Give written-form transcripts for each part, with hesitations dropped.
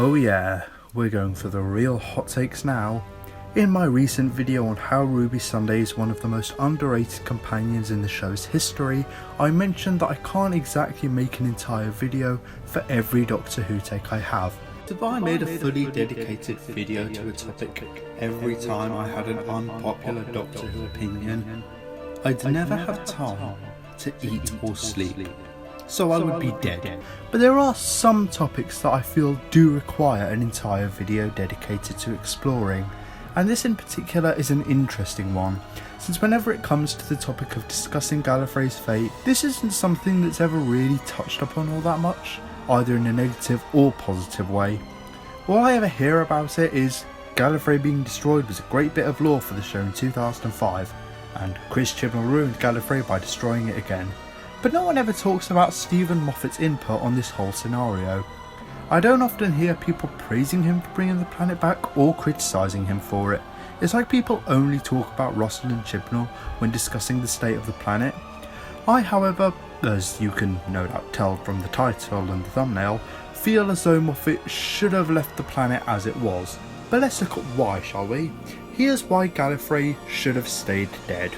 Oh yeah, we're going for the real hot takes now. In my recent video on how Ruby Sunday is one of the most underrated companions in the show's history, I mentioned that I can't exactly make an entire video for every Doctor Who take I have. If I made a fully dedicated video to a topic every time I had an unpopular Doctor Who opinion, I'd never have time to eat or sleep. So I would be dead. But there are some topics that I feel do require an entire video dedicated to exploring, and this in particular is an interesting one, since whenever it comes to the topic of discussing Gallifrey's fate, this isn't something that's ever really touched upon all that much, either in a negative or positive way. All I ever hear about it is Gallifrey being destroyed was a great bit of lore for the show in 2005, and Chris Chibnall ruined Gallifrey by destroying it again. But no one ever talks about Stephen Moffat's input on this whole scenario. I don't often hear people praising him for bringing the planet back or criticising him for it. It's like people only talk about Russell and Chibnall when discussing the state of the planet. I, however, as you can no doubt tell from the title and the thumbnail, feel as though Moffat should have left the planet as it was. But let's look at why, shall we? Here's why Gallifrey should have stayed dead.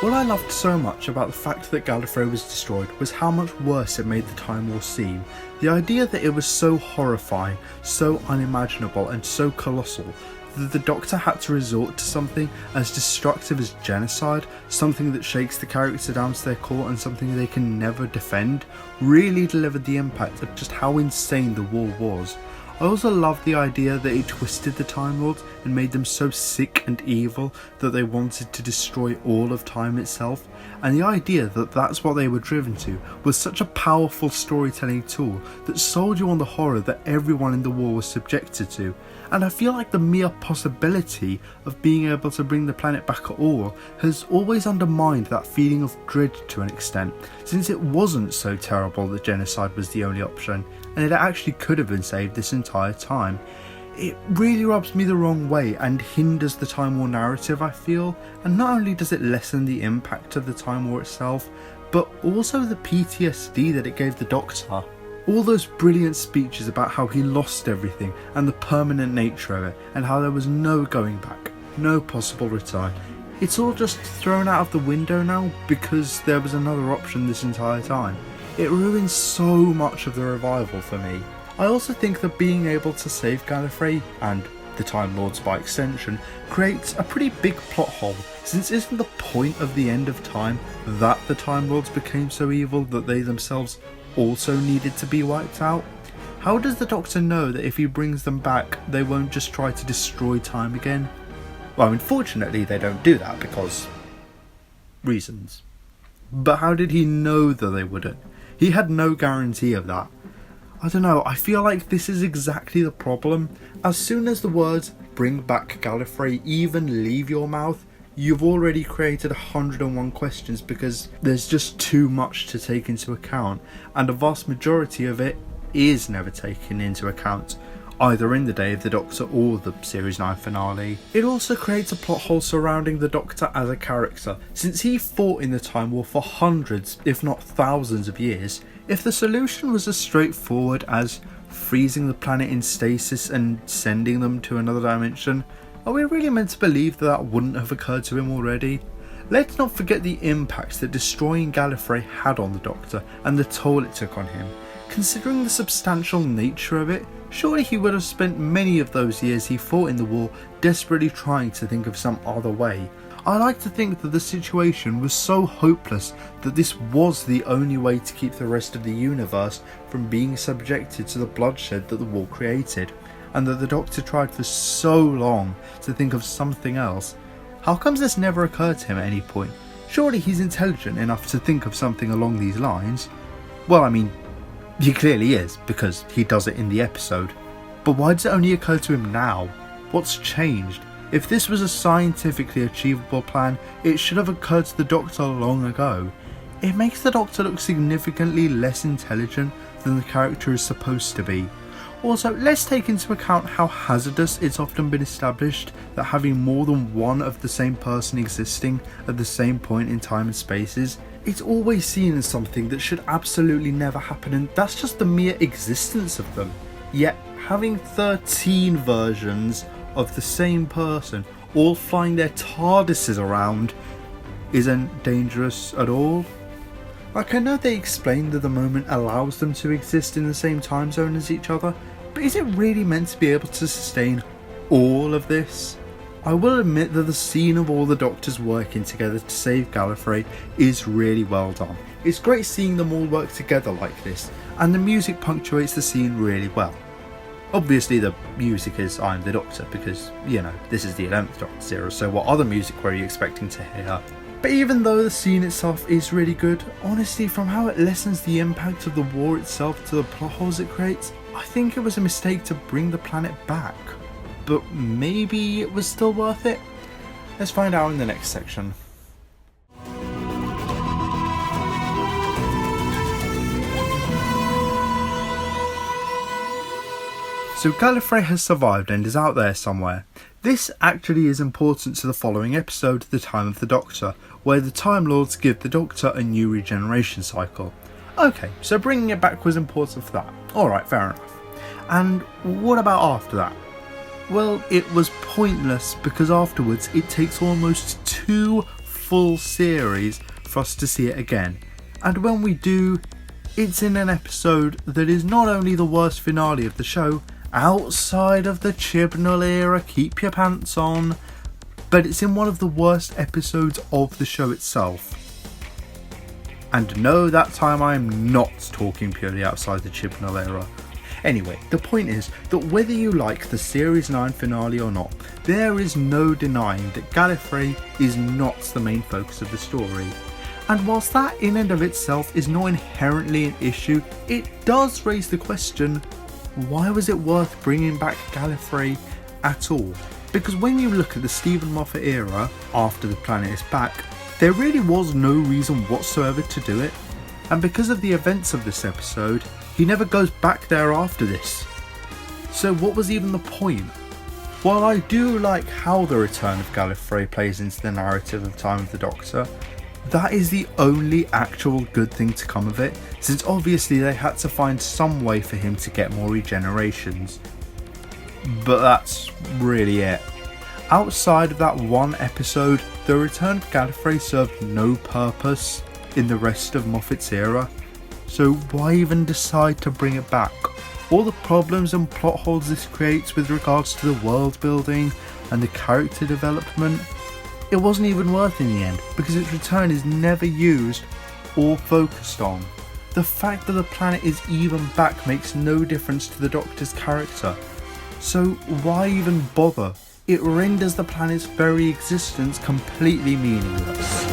What I loved so much about the fact that Gallifrey was destroyed was how much worse it made the Time War seem. The idea that it was so horrifying, so unimaginable and so colossal that the Doctor had to resort to something as destructive as genocide, something that shakes the character down to their core and something they can never defend, really delivered the impact of just how insane the war was. I also loved the idea that it twisted the Time Lords and made them so sick and evil that they wanted to destroy all of time itself, and the idea that that's what they were driven to was such a powerful storytelling tool that sold you on the horror that everyone in the war was subjected to. And I feel like the mere possibility of being able to bring the planet back at all has always undermined that feeling of dread to an extent, since it wasn't so terrible that genocide was the only option, and it actually could have been saved this entire time. It really rubs me the wrong way and hinders the Time War narrative, I feel, and not only does it lessen the impact of the Time War itself, but also the PTSD that it gave the Doctor. All those brilliant speeches about how he lost everything and the permanent nature of it, and how there was no going back, no possible return. It's all just thrown out of the window now because there was another option this entire time. It ruins so much of the revival for me. I also think that being able to save Gallifrey, and the Time Lords by extension, creates a pretty big plot hole, since isn't the point of the end of time that the Time Lords became so evil that they themselves also needed to be wiped out? How does the Doctor know that if he brings them back they won't just try to destroy time again? Well, unfortunately they don't do that because reasons. But how did he know that they wouldn't? He had no guarantee of that. I don't know, I feel like this is exactly the problem. As soon as the words "bring back Gallifrey" even leave your mouth, you've already created 101 questions because there's just too much to take into account, and a vast majority of it is never taken into account, either in the Day of the Doctor or the Series 9 finale. It also creates a plot hole surrounding the Doctor as a character, since he fought in the Time War for hundreds, if not thousands of years. If the solution was as straightforward as freezing the planet in stasis and sending them to another dimension, are we really meant to believe that that wouldn't have occurred to him already? Let's not forget the impact that destroying Gallifrey had on the Doctor and the toll it took on him. Considering the substantial nature of it, surely he would have spent many of those years he fought in the war desperately trying to think of some other way. I like to think that the situation was so hopeless that this was the only way to keep the rest of the universe from being subjected to the bloodshed that the war created, and that the Doctor tried for so long to think of something else. How comes this never occurred to him at any point? Surely he's intelligent enough to think of something along these lines. Well, I mean, he clearly is, because he does it in the episode. But why does it only occur to him now? What's changed? If this was a scientifically achievable plan, it should have occurred to the Doctor long ago. It makes the Doctor look significantly less intelligent than the character is supposed to be. Also, let's take into account how hazardous it's often been established that having more than one of the same person existing at the same point in time and spaces, it's always seen as something that should absolutely never happen, and that's just the mere existence of them. Yet, having 13 versions of the same person all flying their TARDISes around isn't dangerous at all. Like, I know they explained that the moment allows them to exist in the same time zone as each other, but is it really meant to be able to sustain all of this? I will admit that the scene of all the Doctors working together to save Gallifrey is really well done. It's great seeing them all work together like this, and the music punctuates the scene really well. Obviously the music is I'm the Doctor because, you know, this is the 11th Doctor's era, so what other music were you expecting to hear? But even though the scene itself is really good, honestly, from how it lessens the impact of the war itself to the plot holes it creates, I think it was a mistake to bring the planet back. But maybe it was still worth it? Let's find out in the next section. So Gallifrey has survived and is out there somewhere. This actually is important to the following episode, The Time of the Doctor, where the Time Lords give the Doctor a new regeneration cycle. Okay, so bringing it back was important for that. Alright, fair enough. And what about after that? Well, it was pointless because afterwards it takes almost 2 full series for us to see it again. And when we do, it's in an episode that is not only the worst finale of the show, outside of the Chibnall era, keep your pants on, but it's in one of the worst episodes of the show itself. And no, that time I am not talking purely outside the Chibnall era. Anyway, the point is that whether you like the Series 9 finale or not, there is no denying that Gallifrey is not the main focus of the story. And whilst that in and of itself is not inherently an issue, it does raise the question, why was it worth bringing back Gallifrey at all? Because when you look at the Stephen Moffat era, after the planet is back, there really was no reason whatsoever to do it. And because of the events of this episode, he never goes back there after this. So what was even the point? While I do like how the return of Gallifrey plays into the narrative of Time of the Doctor, that is the only actual good thing to come of it, since obviously they had to find some way for him to get more regenerations. But that's really it. Outside of that one episode, the return of Gallifrey served no purpose in the rest of Moffat's era, so why even decide to bring it back? All the problems and plot holes this creates with regards to the world building and the character development, it wasn't even worth in the end, because its return is never used or focused on. The fact that the planet is even back makes no difference to the Doctor's character, so why even bother? It renders the planet's very existence completely meaningless.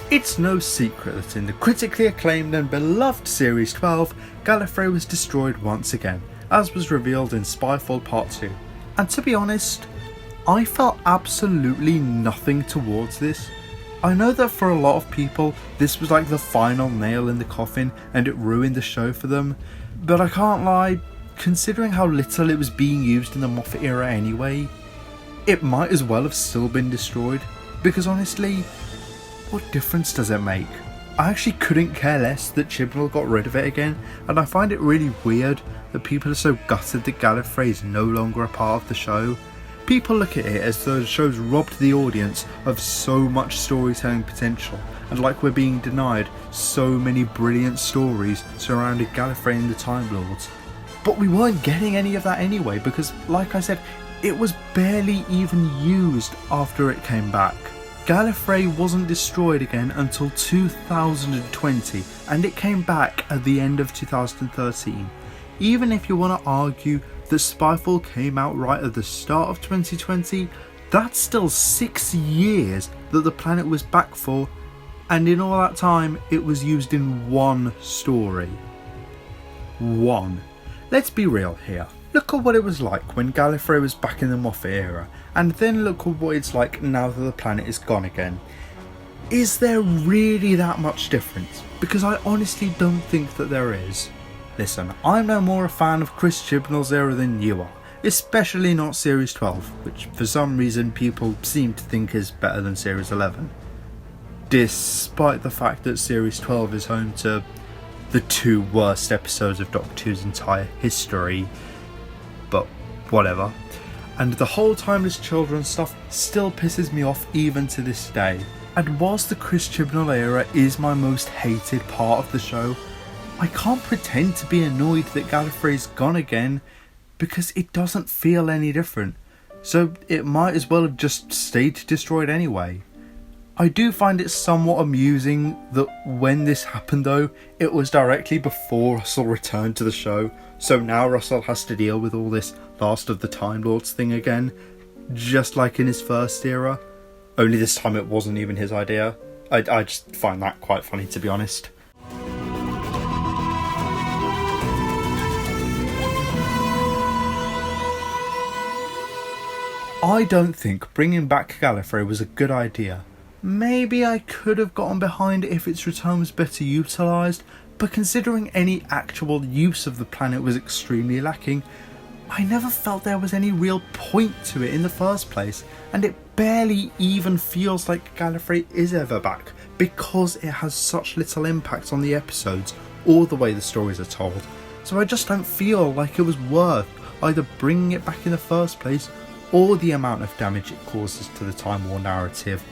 It's no secret that in the critically acclaimed and beloved Series 12, Gallifrey was destroyed once again, as was revealed in Spyfall Part 2. And to be honest, I felt absolutely nothing towards this. I know that for a lot of people, this was like the final nail in the coffin and it ruined the show for them, but I can't lie, considering how little it was being used in the Moffat era anyway, it might as well have still been destroyed, because honestly, what difference does it make? I actually couldn't care less that Chibnall got rid of it again, and I find it really weird that people are so gutted that Gallifrey is no longer a part of the show. People look at it as though the show's robbed the audience of so much storytelling potential, and like we're being denied so many brilliant stories surrounding Gallifrey and the Time Lords. But we weren't getting any of that anyway, because like I said, it was barely even used after it came back. Gallifrey wasn't destroyed again until 2020, and it came back at the end of 2013. Even if you want to argue that Spyfall came out right at the start of 2020, that's still 6 years that the planet was back for, and in all that time it was used in one story. One. Let's be real here. Look at what it was like when Gallifrey was back in the Moffat era, and then look at what it's like now that the planet is gone again. is there really that much difference? Because I honestly don't think that there is. Listen, I'm no more a fan of Chris Chibnall's era than you are, especially not Series 12, which for some reason people seem to think is better than Series 11. Despite the fact that Series 12 is home to the 2 worst episodes of Doctor Who's entire history, but whatever. And the whole Timeless Children stuff still pisses me off even to this day. And whilst the Chris Chibnall era is my most hated part of the show, I can't pretend to be annoyed that Gallifrey's gone again, because it doesn't feel any different, so it might as well have just stayed destroyed anyway. I do find it somewhat amusing that when this happened though, it was directly before Russell returned to the show, so now Russell has to deal with all this Last of the Time Lords thing again, just like in his first era, only this time it wasn't even his idea. I just find that quite funny, to be honest. I don't think bringing back Gallifrey was a good idea. Maybe I could have gotten behind it if its return was better utilised, but considering any actual use of the planet was extremely lacking, I never felt there was any real point to it in the first place, and it barely even feels like Gallifrey is ever back, because it has such little impact on the episodes or the way the stories are told. So I just don't feel like it was worth either bringing it back in the first place or the amount of damage it causes to the Time War narrative.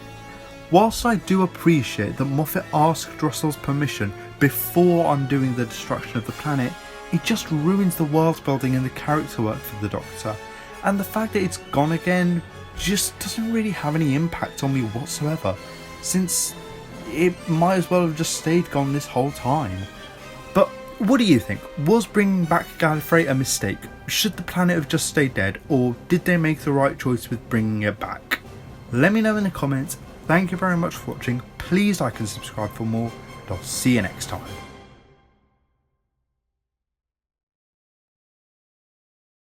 Whilst I do appreciate that Moffat asked Russell's permission before undoing the destruction of the planet, it just ruins the world building and the character work for the Doctor, and the fact that it's gone again just doesn't really have any impact on me whatsoever, since it might as well have just stayed gone this whole time. But what do you think? Was bringing back Gallifrey a mistake? Should the planet have just stayed dead, or did they make the right choice with bringing it back? Let me know in the comments. Thank you very much for watching. Please like and subscribe for more, and I'll see you next time.